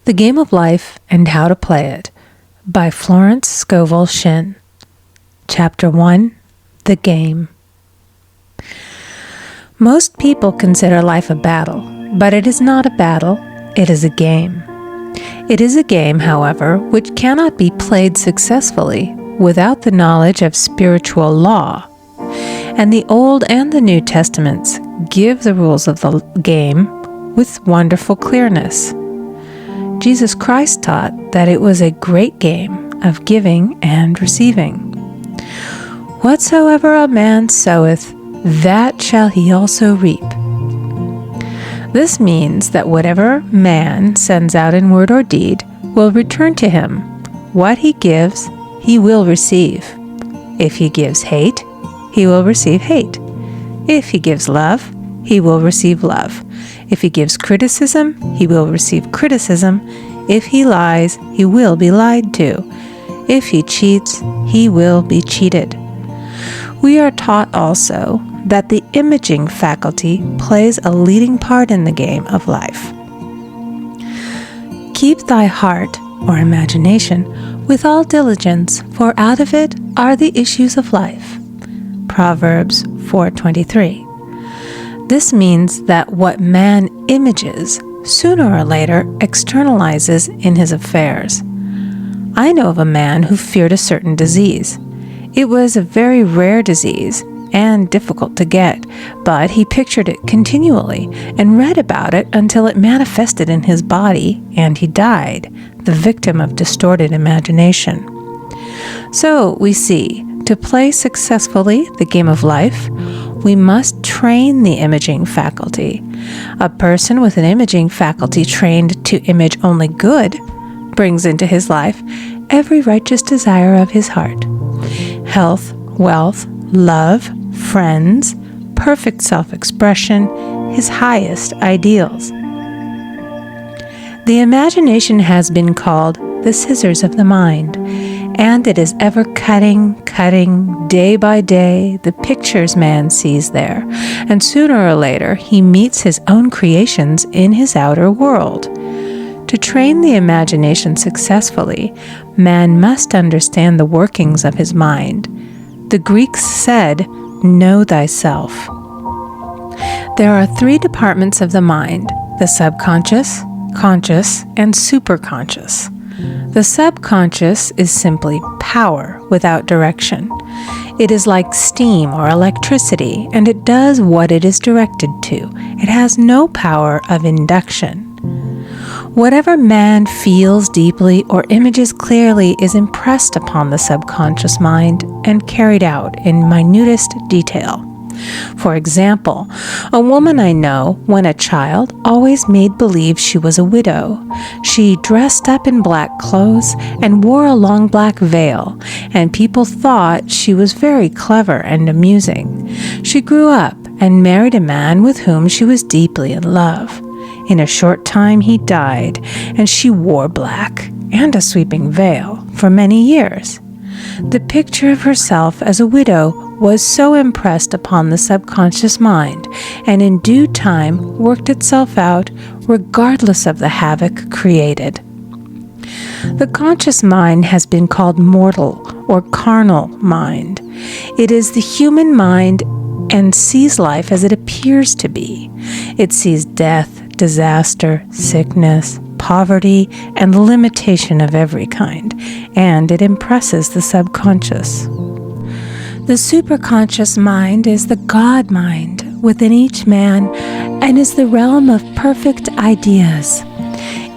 The Game of Life and How to Play It by Florence Scovel Shinn. Chapter 1. The Game. Most people consider life a battle, but it is not a battle, it is a game. It is a game, however, which cannot be played successfully without the knowledge of spiritual law. And the Old and the New Testaments give the rules of the game with wonderful clearness. Jesus Christ taught that it was a great game of giving and receiving. Whatsoever a man soweth, that shall he also reap. This means that whatever man sends out in word or deed will return to him. What he gives, he will receive. If he gives hate, he will receive hate. If he gives love, he will receive love. If he gives criticism, he will receive criticism. If he lies, he will be lied to. If he cheats, he will be cheated. We are taught also that the imaging faculty plays a leading part in the game of life. Keep thy heart, or imagination, with all diligence, for out of it are the issues of life. Proverbs 4:23. This means that what man images, sooner or later externalizes in his affairs. I know of a man who feared a certain disease. It was a very rare disease and difficult to get, but he pictured it continually and read about it until it manifested in his body, and he died, the victim of distorted imagination. So we see, to play successfully the game of life, we must train the imaging faculty. A person with an imaging faculty trained to image only good brings into his life every righteous desire of his heart. Health, wealth, love, friends, perfect self-expression, his highest ideals. The imagination has been called the scissors of the mind, and it is ever cutting, day by day, the pictures man sees there, and sooner or later he meets his own creations in his outer world. To train the imagination successfully, man must understand the workings of his mind. The Greeks said, "Know thyself." There are three departments of the mind: the subconscious, conscious, and superconscious. The subconscious is simply power without direction. It is like steam or electricity, and it does what it is directed to. It has no power of induction. Whatever man feels deeply or images clearly is impressed upon the subconscious mind and carried out in minutest detail. For example, a woman I know, when a child, always made believe she was a widow. She dressed up in black clothes and wore a long black veil, and people thought she was very clever and amusing. She grew up and married a man with whom she was deeply in love. In a short time he died, and she wore black and a sweeping veil for many years. The picture of herself as a widow was so impressed upon the subconscious mind, and in due time worked itself out regardless of the havoc created. The conscious mind has been called mortal or carnal mind. It is the human mind and sees life as it appears to be. It sees death, disaster, sickness, poverty, and limitation of every kind, and it impresses the subconscious. The superconscious mind is the God mind within each man and is the realm of perfect ideas.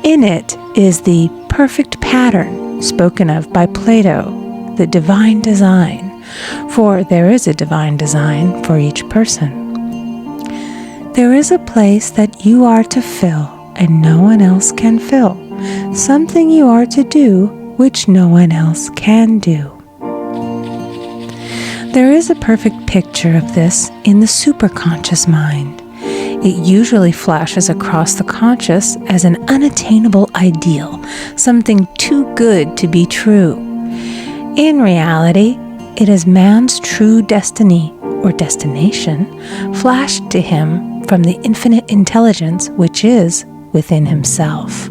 In it is the perfect pattern spoken of by Plato, the divine design, for there is a divine design for each person. There is a place that you are to fill and no one else can fill, something you are to do which no one else can do. There is a perfect picture of this in the superconscious mind. It usually flashes across the conscious as an unattainable ideal, something too good to be true. In reality, it is man's true destiny or destination flashed to him from the infinite intelligence which is within himself.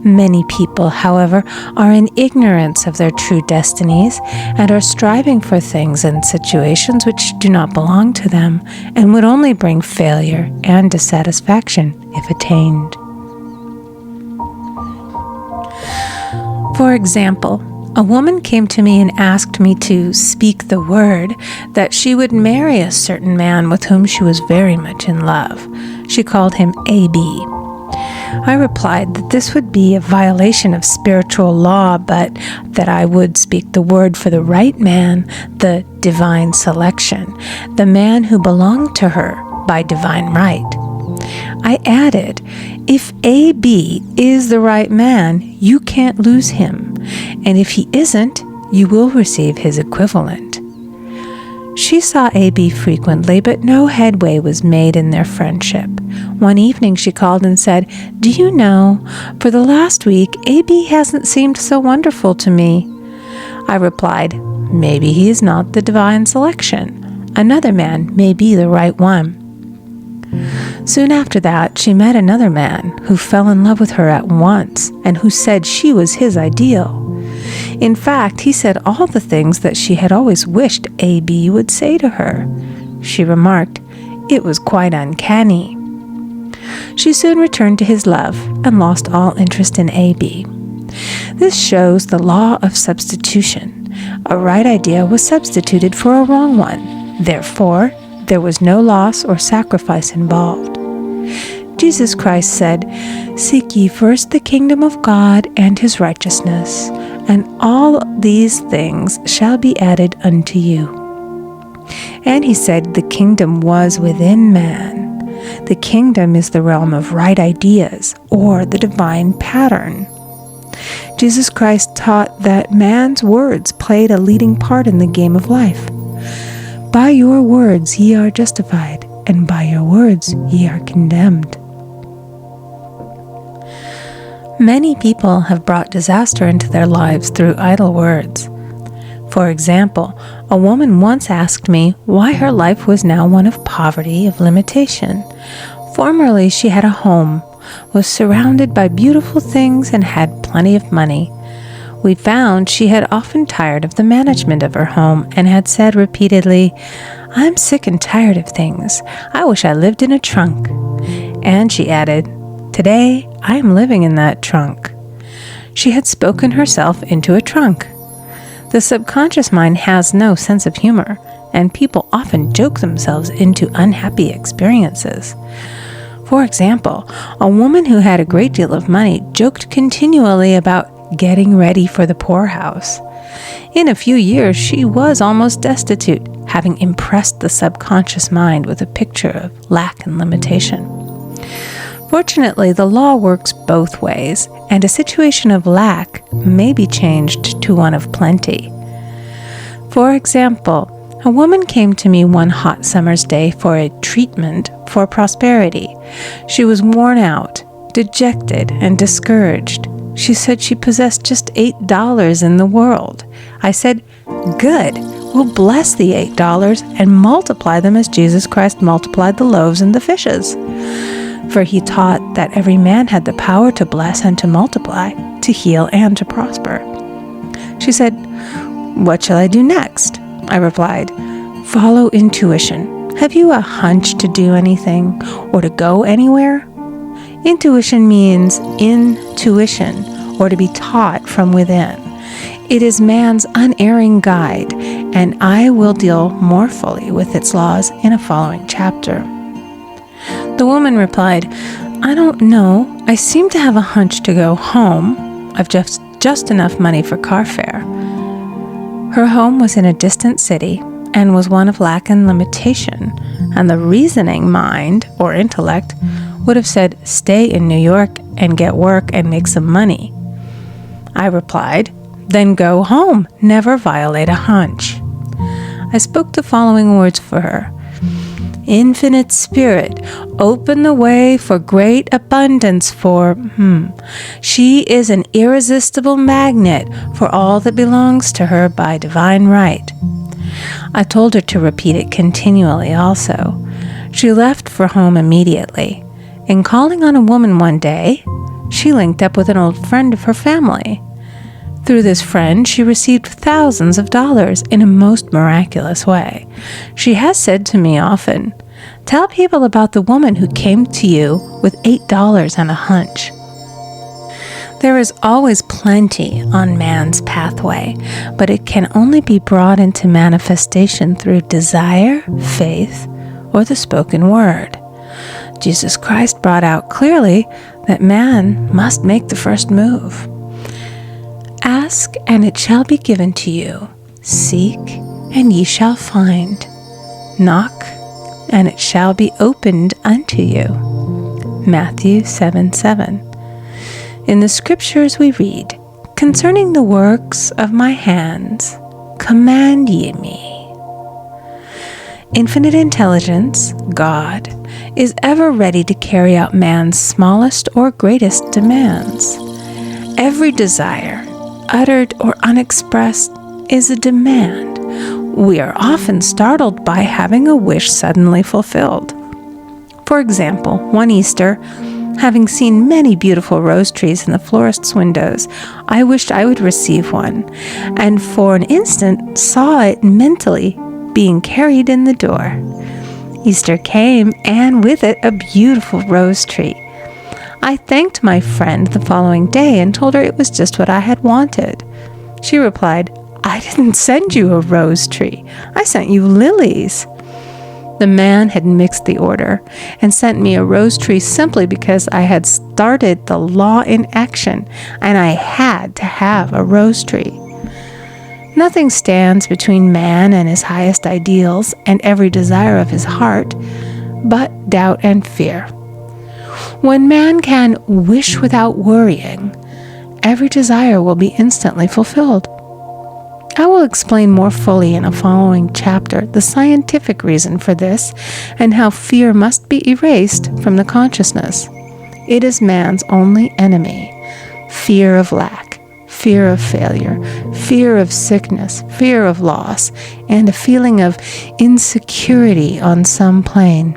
Many people, however, are in ignorance of their true destinies and are striving for things and situations which do not belong to them and would only bring failure and dissatisfaction if attained. For example, a woman came to me and asked me to speak the word that she would marry a certain man with whom she was very much in love. She called him A.B. I replied that this would be a violation of spiritual law, but that I would speak the word for the right man, the divine selection, the man who belonged to her by divine right. I added, if A.B. is the right man, you can't lose him, and if he isn't, you will receive his equivalent. She saw A.B. frequently, but no headway was made in their friendship. One evening she called and said, "Do you know, for the last week, A.B. hasn't seemed so wonderful to me." I replied, "Maybe he is not the divine selection. Another man may be the right one." Soon after that, she met another man who fell in love with her at once and who said she was his ideal. In fact, he said all the things that she had always wished A.B. would say to her. She remarked, it was quite uncanny. She soon returned to his love and lost all interest in A.B. This shows the law of substitution. A right idea was substituted for a wrong one. Therefore, there was no loss or sacrifice involved. Jesus Christ said, "Seek ye first the kingdom of God and his righteousness, and all these things shall be added unto you." And he said the kingdom was within man. The kingdom is the realm of right ideas, or the divine pattern. Jesus Christ taught that man's words played a leading part in the game of life. By your words ye are justified, and by your words ye are condemned. Many people have brought disaster into their lives through idle words. For example, a woman once asked me why her life was now one of poverty, of limitation. Formerly she had a home, was surrounded by beautiful things, and had plenty of money. We found she had often tired of the management of her home and had said repeatedly, "I'm sick and tired of things. I wish I lived in a trunk." And she added, "Today, I am living in that trunk." She had spoken herself into a trunk. The subconscious mind has no sense of humor, and people often joke themselves into unhappy experiences. For example, a woman who had a great deal of money joked continually about getting ready for the poorhouse. In a few years, she was almost destitute, having impressed the subconscious mind with a picture of lack and limitation. Fortunately, the law works both ways, and a situation of lack may be changed to one of plenty. For example, a woman came to me one hot summer's day for a treatment for prosperity. She was worn out, dejected, and discouraged. She said she possessed just $8 in the world. I said, "Good, we'll bless the $8 and multiply them as Jesus Christ multiplied the loaves and the fishes." For he taught that every man had the power to bless and to multiply, to heal and to prosper. She said, "What shall I do next?" I replied, "Follow intuition. Have you a hunch to do anything or to go anywhere?" Intuition means intuition, or to be taught from within. It is man's unerring guide, and I will deal more fully with its laws in a following chapter. The woman replied, "I don't know. I seem to have a hunch to go home. I've just enough money for car fare." Her home was in a distant city and was one of lack and limitation, and the reasoning mind, or intellect, would have said, "Stay in New York and get work and make some money." I replied, "Then go home. Never violate a hunch." I spoke the following words for her. "Infinite Spirit, open the way for great abundance for, She is an irresistible magnet for all that belongs to her by divine right." I told her to repeat it continually also. She left for home immediately. In calling on a woman one day, she linked up with an old friend of her family. Through this friend, she received thousands of dollars in a most miraculous way. She has said to me often, "Tell people about the woman who came to you with $8 and a hunch." There is always plenty on man's pathway, but it can only be brought into manifestation through desire, faith, or the spoken word. Jesus Christ brought out clearly that man must make the first move. Ask, and it shall be given to you. Seek, and ye shall find. Knock, and it shall be opened unto you. Matthew 7:7. In the scriptures we read, "Concerning the works of my hands, command ye me." Infinite intelligence, God, is ever ready to carry out man's smallest or greatest demands. Every desire, uttered or unexpressed, is a demand. We are often startled by having a wish suddenly fulfilled. For example, one Easter, having seen many beautiful rose trees in the florist's windows, I wished I would receive one, and for an instant saw it mentally being carried in the door. Easter came, and with it a beautiful rose tree. I thanked my friend the following day and told her it was just what I had wanted. She replied, "I didn't send you a rose tree. I sent you lilies." The man had mixed the order and sent me a rose tree simply because I had started the law in action and I had to have a rose tree. Nothing stands between man and his highest ideals and every desire of his heart but doubt and fear. When man can wish without worrying, every desire will be instantly fulfilled. I will explain more fully in a following chapter the scientific reason for this and how fear must be erased from the consciousness. It is man's only enemy. Fear of lack, fear of failure, fear of sickness, fear of loss, and a feeling of insecurity on some plane.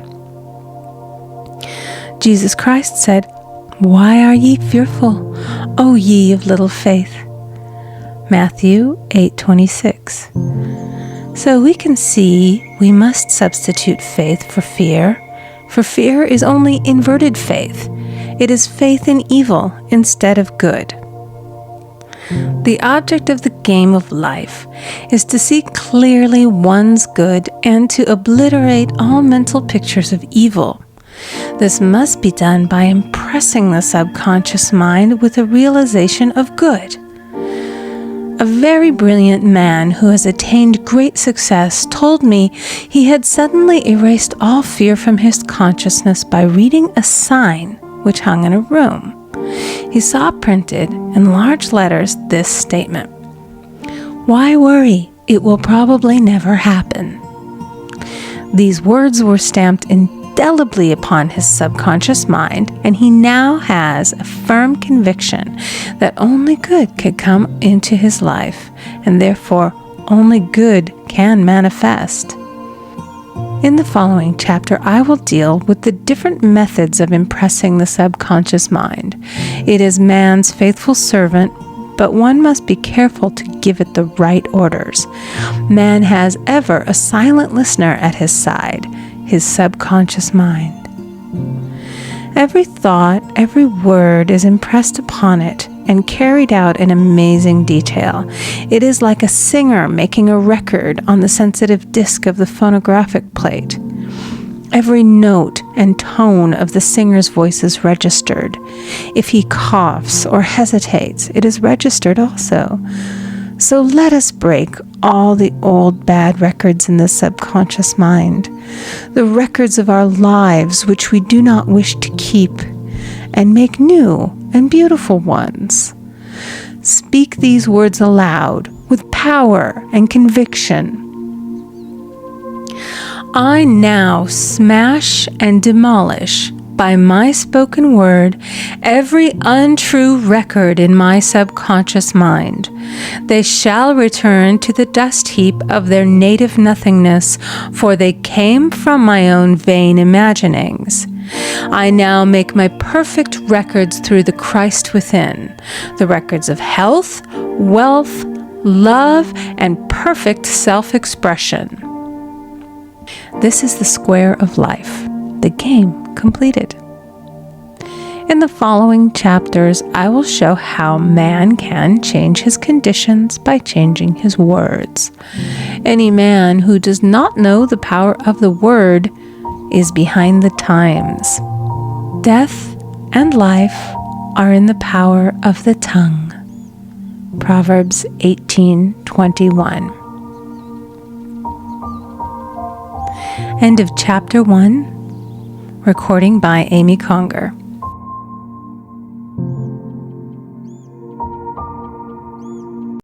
Jesus Christ said, "Why are ye fearful, O ye of little faith?" Matthew 8:26. So we can see we must substitute faith for fear is only inverted faith. It is faith in evil instead of good. The object of the game of life is to see clearly one's good and to obliterate all mental pictures of evil. This must be done by impressing the subconscious mind with a realization of good. A very brilliant man who has attained great success told me he had suddenly erased all fear from his consciousness by reading a sign which hung in a room. He saw printed in large letters this statement: "Why worry? It will probably never happen." These words were stamped indelibly upon his subconscious mind, and he now has a firm conviction that only good could come into his life, and therefore only good can manifest. In the following chapter, I will deal with the different methods of impressing the subconscious mind. It is man's faithful servant, but one must be careful to give it the right orders. Man has ever a silent listener at his side, his subconscious mind. Every thought, every word is impressed upon it and carried out in amazing detail. It is like a singer making a record on the sensitive disc of the phonographic plate. Every note and tone of the singer's voice is registered. If he coughs or hesitates, it is registered also. So let us break all the old bad records in the subconscious mind, the records of our lives which we do not wish to keep, and make new and beautiful ones. Speak these words aloud with power and conviction. I now smash and demolish by my spoken word every untrue record in my subconscious mind. They shall return to the dust heap of their native nothingness, for they came from my own vain imaginings. I now make my perfect records through the Christ within, the records of health, wealth, love, and perfect self-expression. This is the square of life, the game completed. In the following chapters, I will show how man can change his conditions by changing his words. Any man who does not know the power of the word is behind the times. Death and life are in the power of the tongue. Proverbs 18:21. End of chapter 1. Recording by Amy Conger.